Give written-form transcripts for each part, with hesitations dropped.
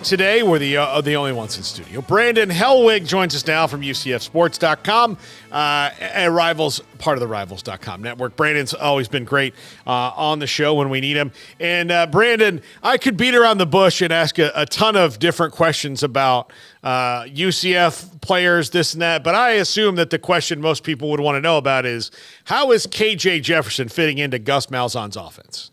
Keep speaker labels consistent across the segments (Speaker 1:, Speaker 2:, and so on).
Speaker 1: today. We're the only ones in studio. Brandon Helwig joins us now from UCFsports.com and Rivals, part of the Rivals.com network. Brandon's always been great on the show when we need him. And Brandon, I could beat around the bush and ask a ton of different questions about UCF players, this and that, but I assume that the question most people would want to know about is, how is KJ Jefferson fitting into Gus Malzahn's offense?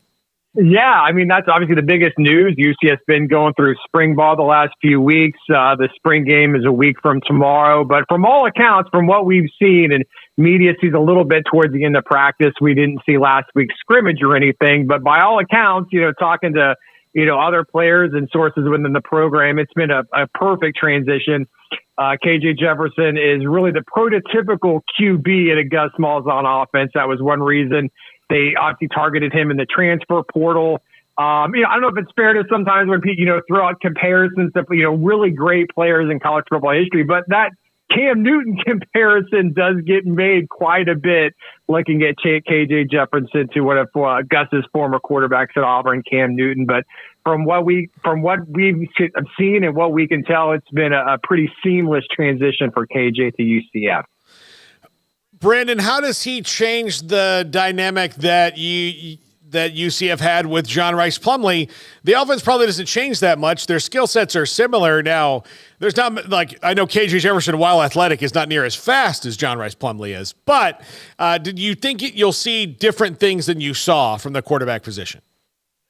Speaker 2: Yeah, I mean, that's obviously the biggest news. UCF's been going through spring ball the last few weeks. The spring game is a week from tomorrow. But from all accounts, from what we've seen, and media sees a little bit towards the end of practice, we didn't see last week's scrimmage or anything. But by all accounts, talking to, other players and sources within the program, it's been a perfect transition. KJ Jefferson is really the prototypical QB in a Gus Malzahn offense. That was one reason they obviously targeted him in the transfer portal. I don't know if it's fair to sometimes when people, throw out comparisons to, really great players in college football history, but that Cam Newton comparison does get made quite a bit looking at KJ Jefferson to one of Gus's former quarterbacks at Auburn, Cam Newton. But from what we've seen and what we can tell, it's been a pretty seamless transition for KJ to UCF.
Speaker 1: Brandon, how does he change the dynamic that UCF had with John Rice Plumlee? The offense probably doesn't change that much. Their skill sets are similar. Now, there's not I know KJ Jefferson, while athletic, is not near as fast as John Rice Plumlee is. But did you think you'll see different things than you saw from the quarterback position?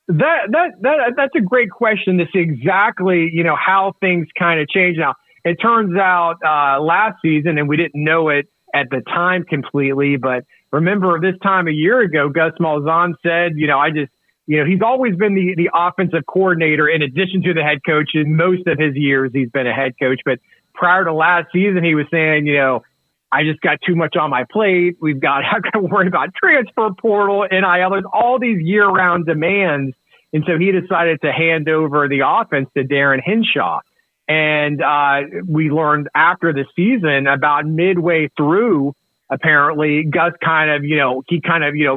Speaker 2: That's a great question to see exactly how things kind of change. Now, it turns out last season, and we didn't know it at the time completely, but remember this time a year ago, Gus Malzahn said, he's always been the offensive coordinator in addition to the head coach. In most of his years, he's been a head coach. But prior to last season, he was saying, I just got too much on my plate. I've got to worry about transfer portal, NIL, there's all these year-round demands. And so he decided to hand over the offense to Darren Henshaw. And we learned after the season, about midway through, apparently, Gus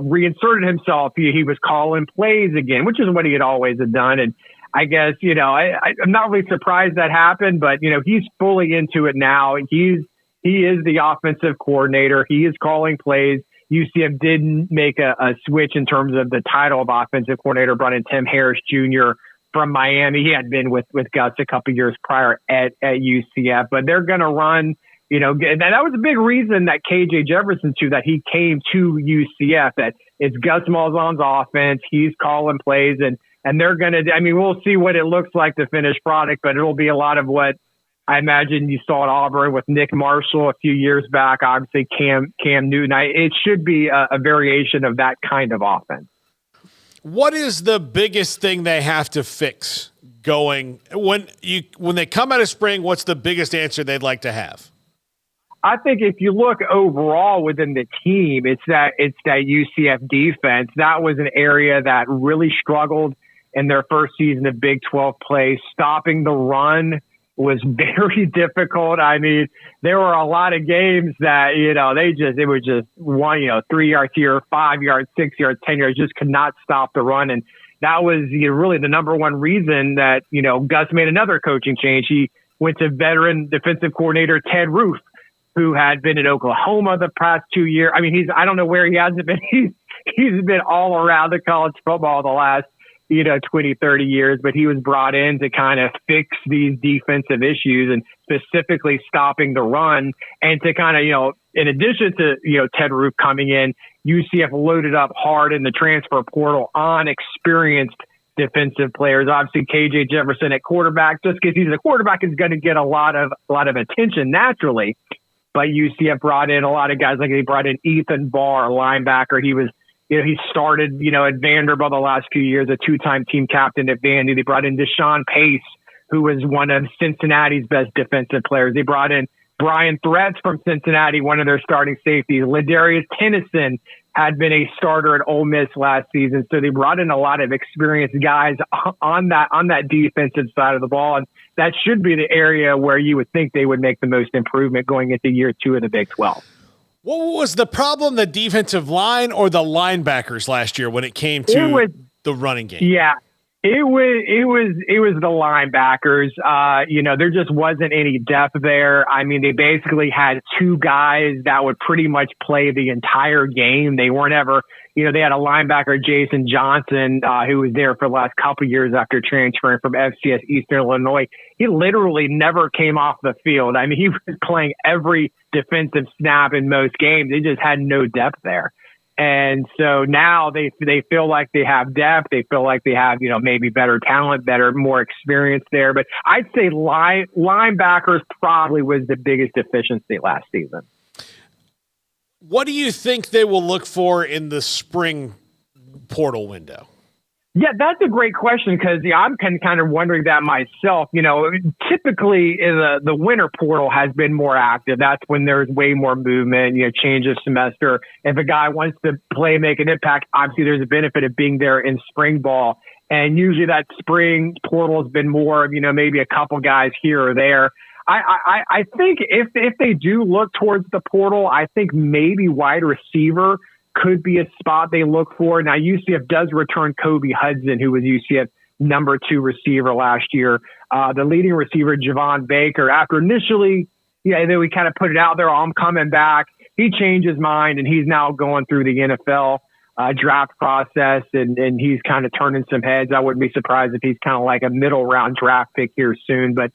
Speaker 2: reinserted himself. He was calling plays again, which is what he had always done. And I guess, I'm not really surprised that happened, but, he's fully into it now. He is the offensive coordinator. He is calling plays. UCF didn't make a switch in terms of the title of offensive coordinator, brought in Tim Harris Jr. from Miami. He had been with Gus a couple years prior at UCF, but they're going to run, and that was a big reason that KJ Jefferson that he came to UCF, that it's Gus Malzahn's offense. He's calling plays and they're going to, we'll see what it looks like, the finished product, but it'll be a lot of what I imagine you saw at Auburn with Nick Marshall a few years back, obviously Cam Newton. It should be a variation of that kind of offense.
Speaker 1: What is the biggest thing they have to fix going when they come out of spring? What's the biggest answer they'd like to have?
Speaker 2: I think if you look overall within the team, it's that UCF defense. That was an area that really struggled in their first season of Big 12 play. Stopping the run was very difficult. There were a lot of games that, it was just one, 3 yards here, 5 yards, 6 yards, 10 yards, just could not stop the run. And that was really the number one reason that, Gus made another coaching change. He went to veteran defensive coordinator Ted Roof, who had been at Oklahoma the past 2 years. I don't know where he hasn't been. He's been all around the college football the last 20, 30 years, but he was brought in to kind of fix these defensive issues and specifically stopping the run, and to kind of, in addition to, Ted Roof coming in, UCF loaded up hard in the transfer portal on experienced defensive players. Obviously KJ Jefferson at quarterback, just because he's a quarterback, is going to get a lot of attention naturally, but UCF brought in a lot of guys. Like they brought in Ethan Barr, linebacker. He was, he started, at Vanderbilt the last few years, a two-time team captain at Vandy. They brought in Deshaun Pace, who was one of Cincinnati's best defensive players. They brought in Brian Threats from Cincinnati, one of their starting safeties. Ladarius Tennyson had been a starter at Ole Miss last season. So they brought in a lot of experienced guys on that defensive side of the ball. And that should be the area where you would think they would make the most improvement going into year 2 of the Big 12.
Speaker 1: What was the problem, the defensive line or the linebackers last year when it came to the running game?
Speaker 2: Yeah. It was the linebackers. There just wasn't any depth there. I mean, they basically had two guys that would pretty much play the entire game. They weren't ever, they had a linebacker, Jason Johnson, who was there for the last couple of years after transferring from FCS Eastern Illinois. He literally never came off the field. I mean, he was playing every defensive snap in most games. They just had no depth there. And so now they feel like they have depth. They feel like they have, maybe better talent, more experience there. But I'd say linebackers probably was the biggest deficiency last season.
Speaker 1: What do you think they will look for in the spring portal window?
Speaker 2: Yeah, that's a great question because I'm kind of wondering that myself. Typically the winter portal has been more active. That's when there's way more movement, change of semester. If a guy wants to play, make an impact, obviously there's a benefit of being there in spring ball. And usually that spring portal has been more of, maybe a couple guys here or there. I think if they do look towards the portal, I think maybe wide receiver could be a spot they look for. Now, UCF does return Kobe Hudson, who was UCF number 2 receiver last year. The leading receiver, Javon Baker, after initially, then we kind of put it out there, I'm coming back. He changed his mind, and he's now going through the NFL draft process, and he's kind of turning some heads. I wouldn't be surprised if he's kind of like a middle round draft pick here soon. But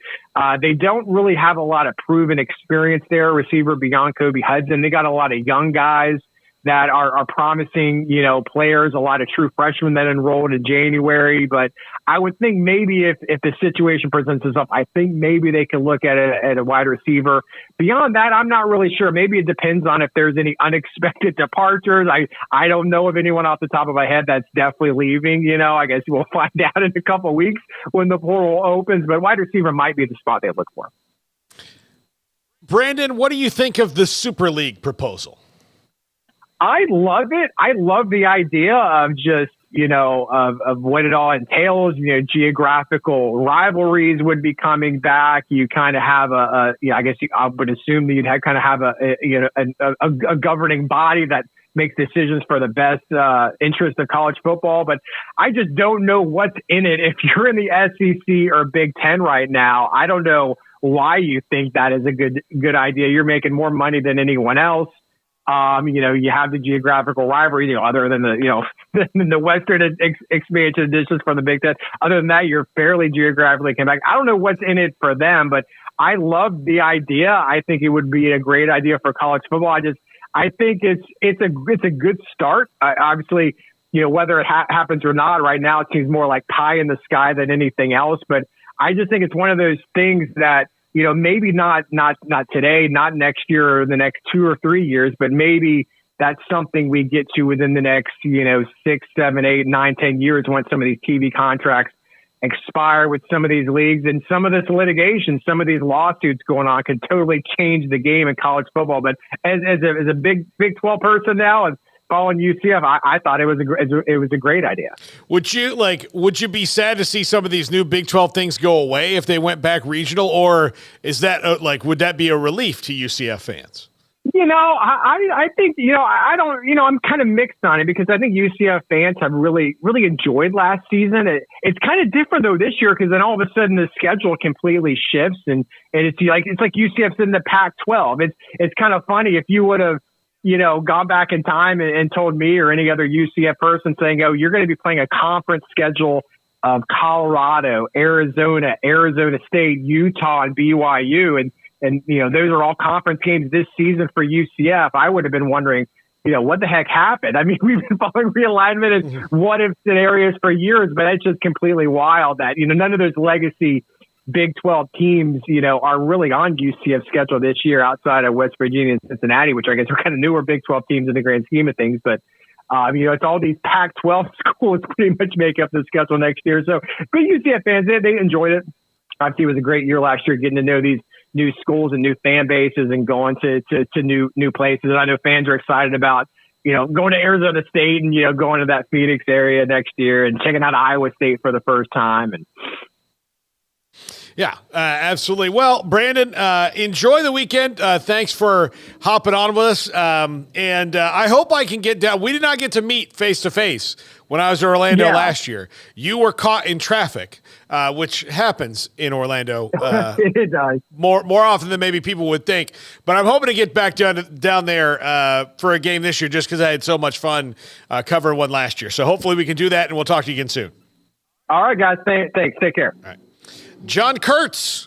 Speaker 2: they don't really have a lot of proven experience there, receiver beyond Kobe Hudson. They got a lot of young guys that are promising, players, a lot of true freshmen that enrolled in January. But I would think maybe if the situation presents itself, I think maybe they can look at a wide receiver. Beyond that, I'm not really sure. Maybe it depends on if there's any unexpected departures. I don't know of anyone off the top of my head that's definitely leaving. I guess we'll find out in a couple of weeks when the portal opens. But wide receiver might be the spot they look for.
Speaker 1: Brandon, what do you think of the Super League proposal?
Speaker 2: I love it. I love the idea of just, of what it all entails. Geographical rivalries would be coming back. You kind of have I would assume that you'd have a governing body that makes decisions for the best interest of college football. But I just don't know what's in it. If you're in the SEC or Big Ten right now, I don't know why you think that is a good idea. You're making more money than anyone else. You have the geographical rivalry, other than the Western expansion editions from the Big Ten. Other than that, you're fairly geographically connected. I don't know what's in it for them, but I love the idea. I think it would be a great idea for college football. I think it's a good start. Obviously, whether it happens or not right now, it seems more like pie in the sky than anything else. But I just think it's one of those things that, maybe not today, not next year or the next 2 or 3 years, but maybe that's something we get to within the next, 6, 7, 8, 9, 10 years once some of these TV contracts expire with some of these leagues and some of this litigation, some of these lawsuits going on could totally change the game in college football. But as a Big 12 person now, and following UCF, I thought it was a great idea.
Speaker 1: Would you be sad to see some of these new Big 12 things go away if they went back regional, or is that would that be a relief to UCF fans?
Speaker 2: I think, I don't, I'm kind of mixed on it because I think UCF fans have really, really enjoyed last season. It's kind of different though this year because then all of a sudden the schedule completely shifts and it's like UCF's in the Pac-12. It's kind of funny if you would have, gone back in time and told me or any other UCF person saying, oh, you're going to be playing a conference schedule of Colorado, Arizona State, Utah, and BYU. And those are all conference games this season for UCF. I would have been wondering, what the heck happened? I mean, we've been following realignment and what if scenarios for years, but it's just completely wild that, none of those legacy Big 12 teams, are really on UCF's schedule this year outside of West Virginia and Cincinnati, which I guess are kind of newer Big 12 teams in the grand scheme of things. But, it's all these Pac-12 schools pretty much make up the schedule next year. So good UCF fans, they enjoyed it. Obviously, it was a great year last year getting to know these new schools and new fan bases and going to new places. And I know fans are excited about, going to Arizona State and, going to that Phoenix area next year and checking out Iowa State for the first time. And
Speaker 1: Yeah, absolutely. Well, Brandon, enjoy the weekend. Thanks for hopping on with us. And I hope I can get down. We did not get to meet face-to-face when I was in Orlando last year. You were caught in traffic, which happens in Orlando
Speaker 2: It does.
Speaker 1: more often than maybe people would think. But I'm hoping to get back down there for a game this year just because I had so much fun covering one last year. So hopefully we can do that, and we'll talk to you again soon.
Speaker 2: All right, guys. Thanks. Take care.
Speaker 1: All right. John Kurtz